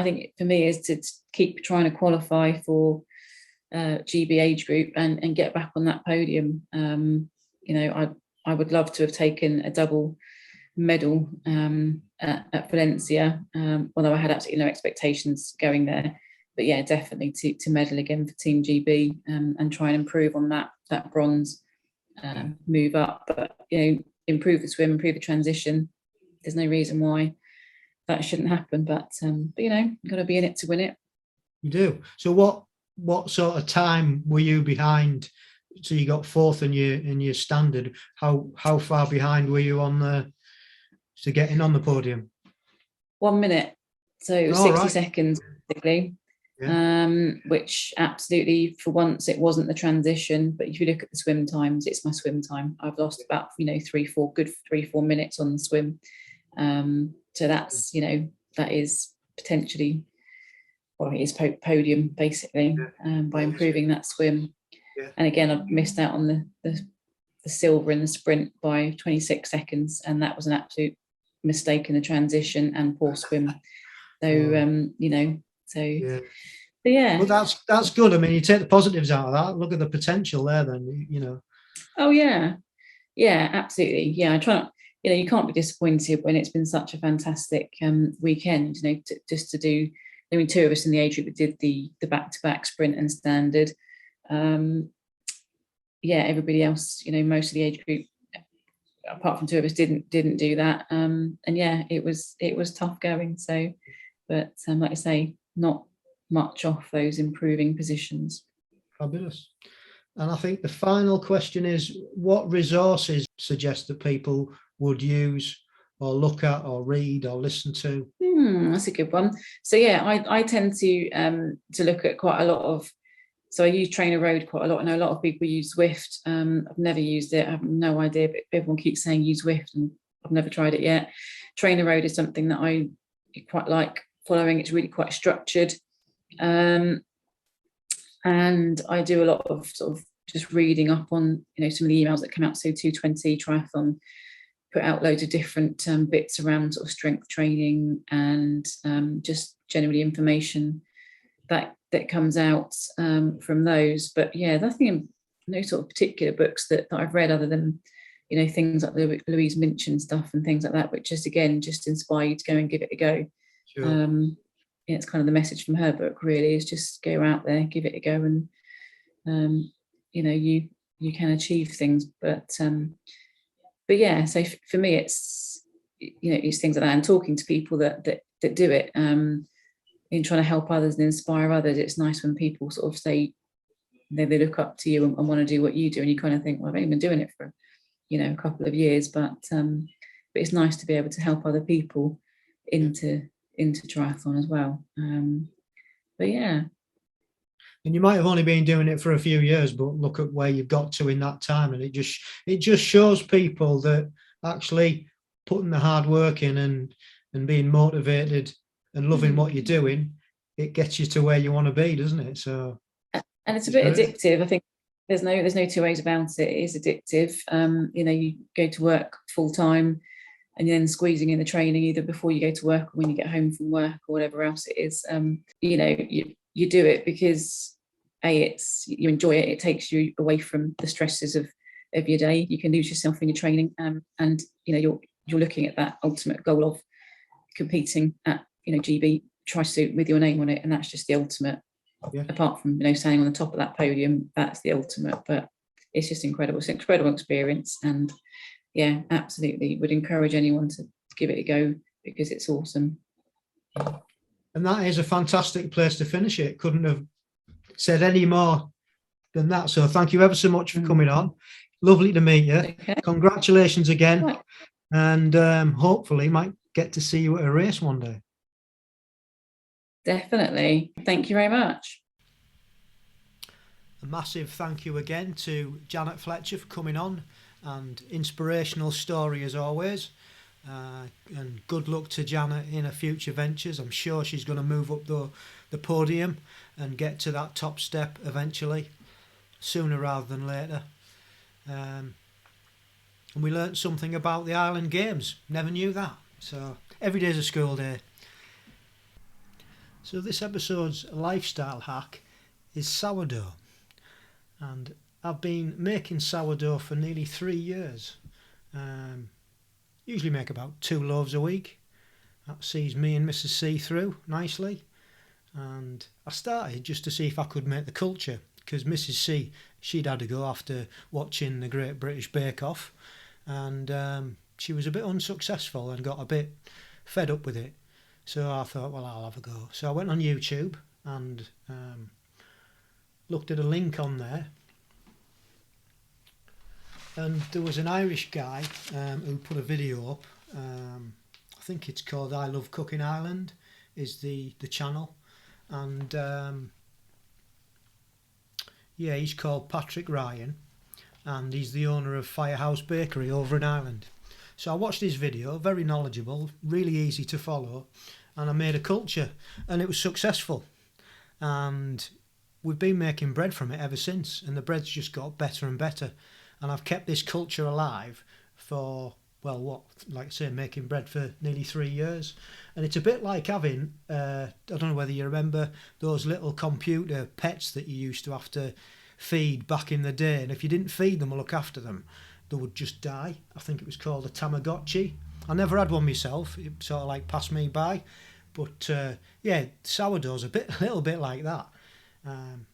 think for me is to keep trying to qualify for GB age group and get back on that podium. I would love to have taken a double medal at Valencia, although I had absolutely no expectations going there. But yeah, definitely to medal again for Team GB and try and improve on that bronze, move up. But improve the swim, improve the transition. There's no reason why that shouldn't happen. But you've got to be in it to win it. You do. So what sort of time were you behind? So you got fourth in your standard. How far behind were you to getting on the podium? 1 minute. So it was 60 seconds basically. Which absolutely, for once, it wasn't the transition. But if you look at the swim times, it's my swim time. I've lost about 3-4 minutes on the swim. So that's that is potentially, it is podium basically, by improving that swim. And again, I've missed out on the silver in the sprint by 26 seconds, and that was an absolute mistake in the transition and poor swim. So But that's good. I mean, you take the positives out of that. Look at the potential there. Then Oh yeah, absolutely. Yeah, I try not. You can't be disappointed when it's been such a fantastic weekend. Just to do. I mean, two of us in the age group did the back-to-back sprint and standard. Everybody else, most of the age group apart from two of us didn't do that. And yeah, it was tough going. So, but like I say, not much off those improving positions. Fabulous. And I think the final question is, what resources suggest that people would use or look at or read or listen to? That's a good one. So yeah, I tend to look at quite a lot of. So I use Trainer Road quite a lot. I know a lot of people use Zwift. I've never used it. I have no idea, but everyone keeps saying use Zwift, and I've never tried it yet. Trainer Road is something that I quite like following. It's really quite structured. And I do a lot of sort of just reading up on, some of the emails that come out. So 220 Triathlon put out loads of different bits around sort of strength training and just generally information that comes out from those. But yeah, nothing, no sort of particular books that I've read other than, things like Louise Minchin stuff and things like that, which just inspire you to go and give it a go. Sure. It's kind of the message from her book really, is just go out there, give it a go, and you can achieve things. But yeah, so for me it's it's things like that, and talking to people that do it, in trying to help others and inspire others. It's nice when people sort of say they look up to you and want to do what you do, and you kind of think, well, I've only been doing it for a couple of years, but it's nice to be able to help other people into triathlon as well. But yeah. And you might have only been doing it for a few years, but look at where you've got to in that time, and it just shows people that actually putting the hard work in and being motivated and loving what you're doing, it gets you to where you want to be, doesn't it? So, and it's a bit addictive. I think there's no two ways about it. It is addictive. You go to work full time, and then squeezing in the training either before you go to work or when you get home from work or whatever else it is. You do it because you enjoy it. It takes you away from the stresses of your day. You can lose yourself in your training, and you're looking at that ultimate goal of competing at GB Tri-Suit with your name on it, and that's just the ultimate. Yeah. Apart from standing on the top of that podium, that's the ultimate. But it's just incredible. It's an incredible experience, and yeah, absolutely would encourage anyone to give it a go because it's awesome. And that is a fantastic place to finish it. Couldn't have said any more than that. So thank you ever so much for coming on. Lovely to meet you. Okay. Congratulations again. Right. And hopefully might get to see you at a race one day. Definitely. Thank you very much. A massive thank you again to Janet Fletcher for coming on, and inspirational story as always. And good luck to Janet in her future ventures. I'm sure she's going to move up the podium and get to that top step eventually, sooner rather than later. And we learnt something about the Island Games. Never knew that. So every day's a school day. So this episode's lifestyle hack is sourdough. And I've been making sourdough for nearly 3 years. Usually make about 2 loaves a week. That sees me and Mrs. C through nicely. And I started just to see if I could make the culture, because Mrs. C, she'd had to go after watching the Great British Bake Off, and she was a bit unsuccessful and got a bit fed up with it. So I thought, well, I'll have a go. So I went on YouTube and looked at a link on there, and there was an Irish guy who put a video up. I think it's called I Love Cooking Ireland is the channel, and yeah, he's called Patrick Ryan, and he's the owner of Firehouse Bakery over in Ireland. So I watched his video, very knowledgeable, really easy to follow, and I made a culture, and it was successful, and we've been making bread from it ever since, and the bread's just got better and better, and I've kept this culture alive for, well, like I say, making bread for nearly 3 years. And it's a bit like having, I don't know whether you remember those little computer pets that you used to have to feed back in the day, and if you didn't feed them or look after them, they would just die. I think it was called a Tamagotchi. I never had one myself, it sort of like passed me by, but yeah, sourdough's a little bit like that.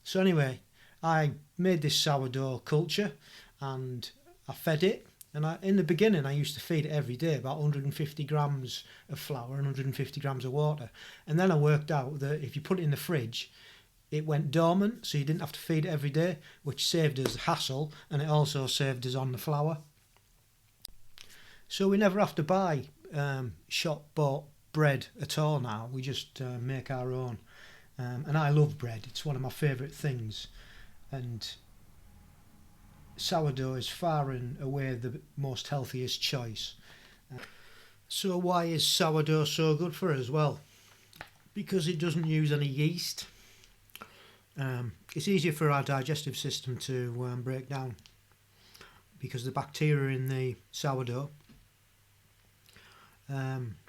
So anyway, I made this sourdough culture and I fed it And in the beginning, I used to feed it every day, about 150 grams of flour and 150 grams of water. And then I worked out that if you put it in the fridge, it went dormant, so you didn't have to feed it every day, which saved us hassle, and it also saved us on the flour. So we never have to buy shop-bought bread at all now. We just make our own. And I love bread. It's one of my favourite things. And sourdough is far and away the most healthiest choice. So why is sourdough so good for us? Well, because it doesn't use any yeast. It's easier for our digestive system to break down, because the bacteria in the sourdough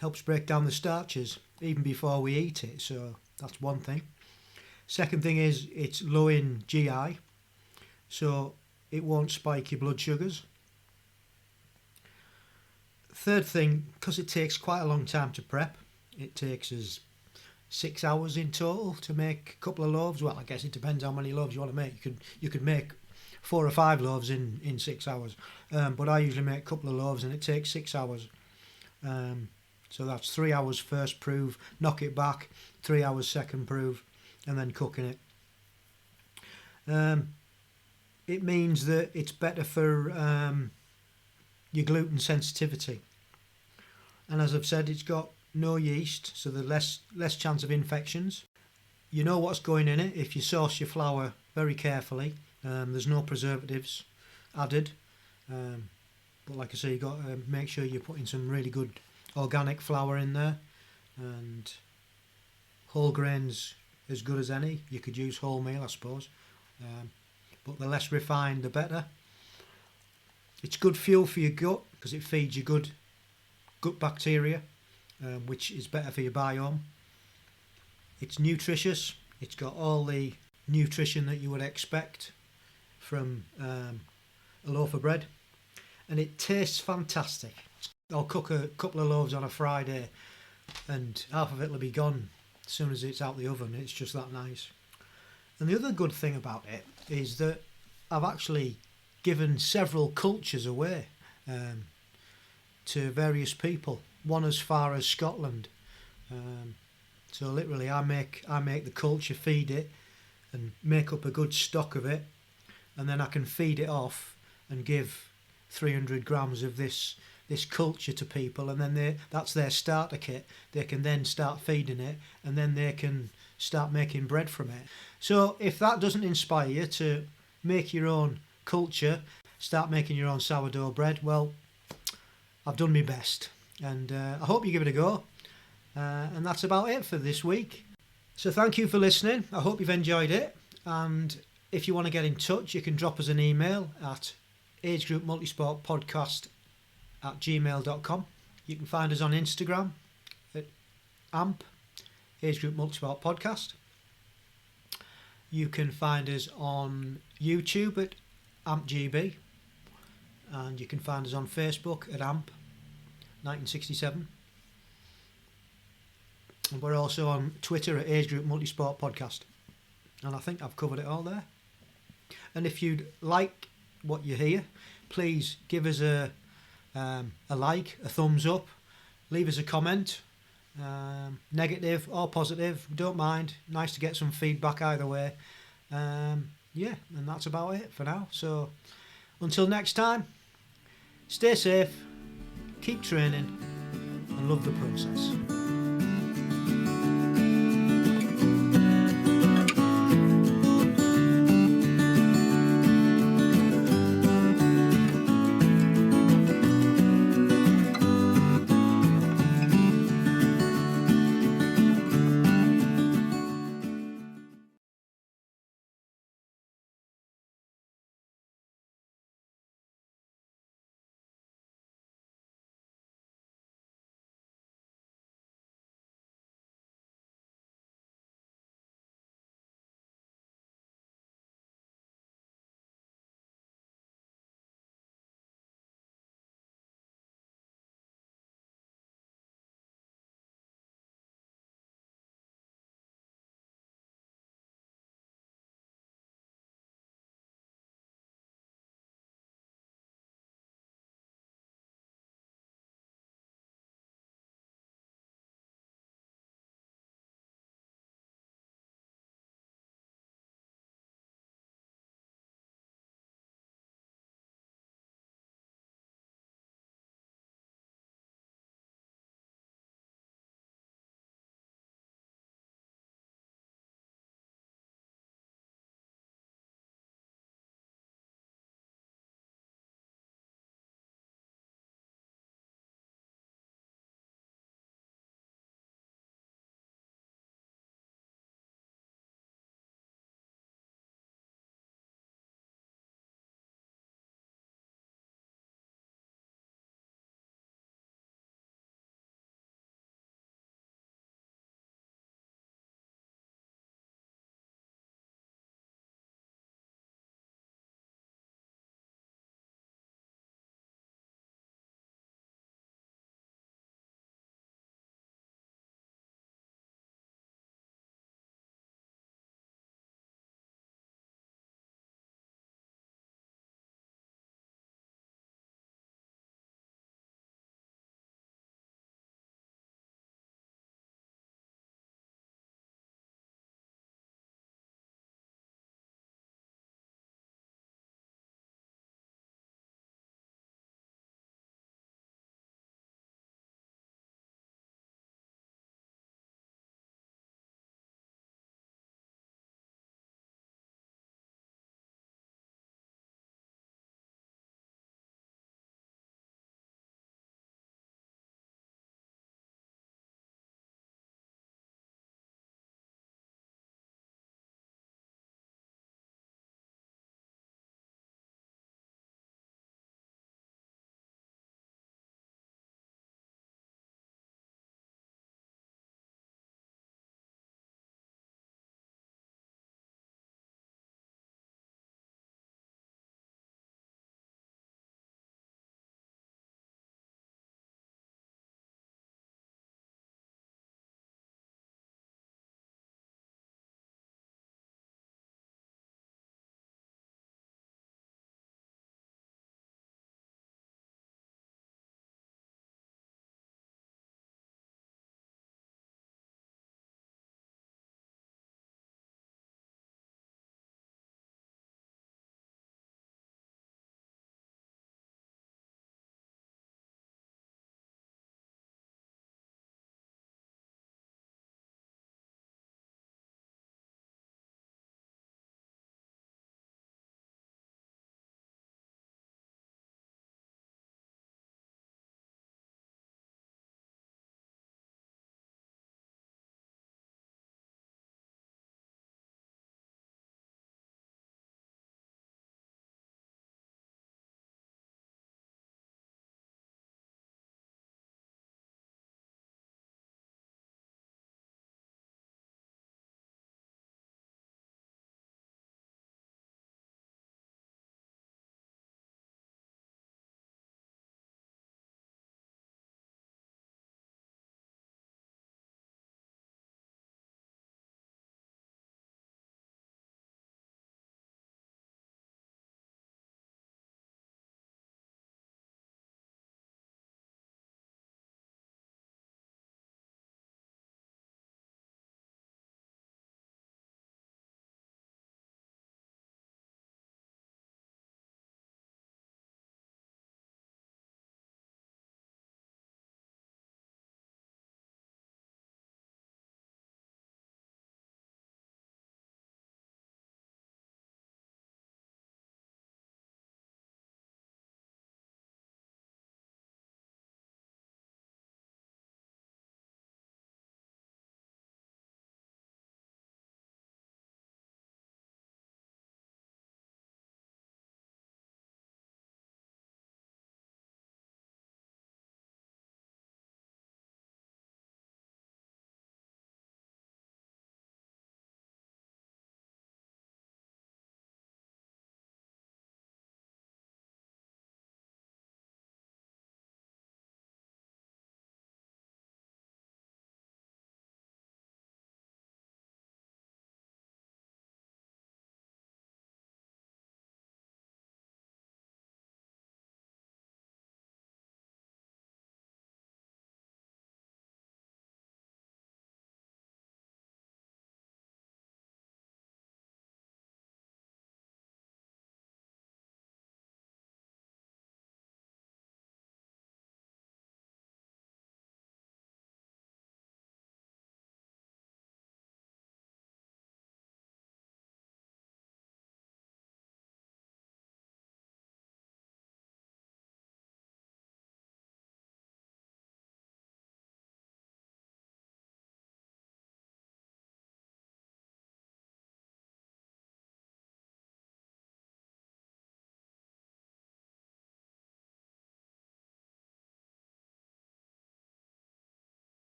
helps break down the starches even before we eat it, so that's one thing. Second thing is it's low in GI, so it won't spike your blood sugars. Third thing, because it takes quite a long time to prep, it takes us 6 hours in total to make a couple of loaves. Well, I guess it depends how many loaves you want to make. You could make 4 or 5 loaves in 6 hours, but I usually make a couple of loaves and it takes 6 hours. So that's 3 hours first prove, knock it back, 3 hours second prove, and then cooking it. It means that it's better for your gluten sensitivity. And as I've said, it's got no yeast, so there's less chance of infections. You know what's going in it if you source your flour very carefully. There's no preservatives added. But like I say, you've got to make sure you're putting some really good organic flour in there. And whole grains as good as any. You could use wholemeal, I suppose. But the less refined, the better. It's good fuel for your gut because it feeds your good gut bacteria, which is better for your biome. It's nutritious. It's got all the nutrition that you would expect from a loaf of bread. And it tastes fantastic. I'll cook a couple of loaves on a Friday and half of it will be gone as soon as it's out the oven. It's just that nice. And the other good thing about it is that I've actually given several cultures away to various people. One as far as Scotland. So literally I make the culture, feed it and make up a good stock of it, and then I can feed it off and give 300 grams of this culture to people, and then that's their starter kit. They can then start feeding it, and then they can start making bread from it. So if that doesn't inspire you to make your own culture, start making your own sourdough bread, well, I've done my best, and I hope you give it a go. And that's about it for this week. So thank you for listening. I hope you've enjoyed it, and if you want to get in touch, you can drop us an email at agegroupmultisportpodcast@gmail.com. You can find us on Instagram at AMP, Age Group Multisport Podcast. You can find us on YouTube at AmpGB, and you can find us on Facebook at AMP 1967. And we're also on Twitter at Age Group Multisport Podcast. And I think I've covered it all there. And if you'd like what you hear, please give us a like, a thumbs up, leave us a comment, negative or positive, don't mind. Nice to get some feedback either way. Yeah, and that's about it for now. So until next time, stay safe, keep training, and love the process.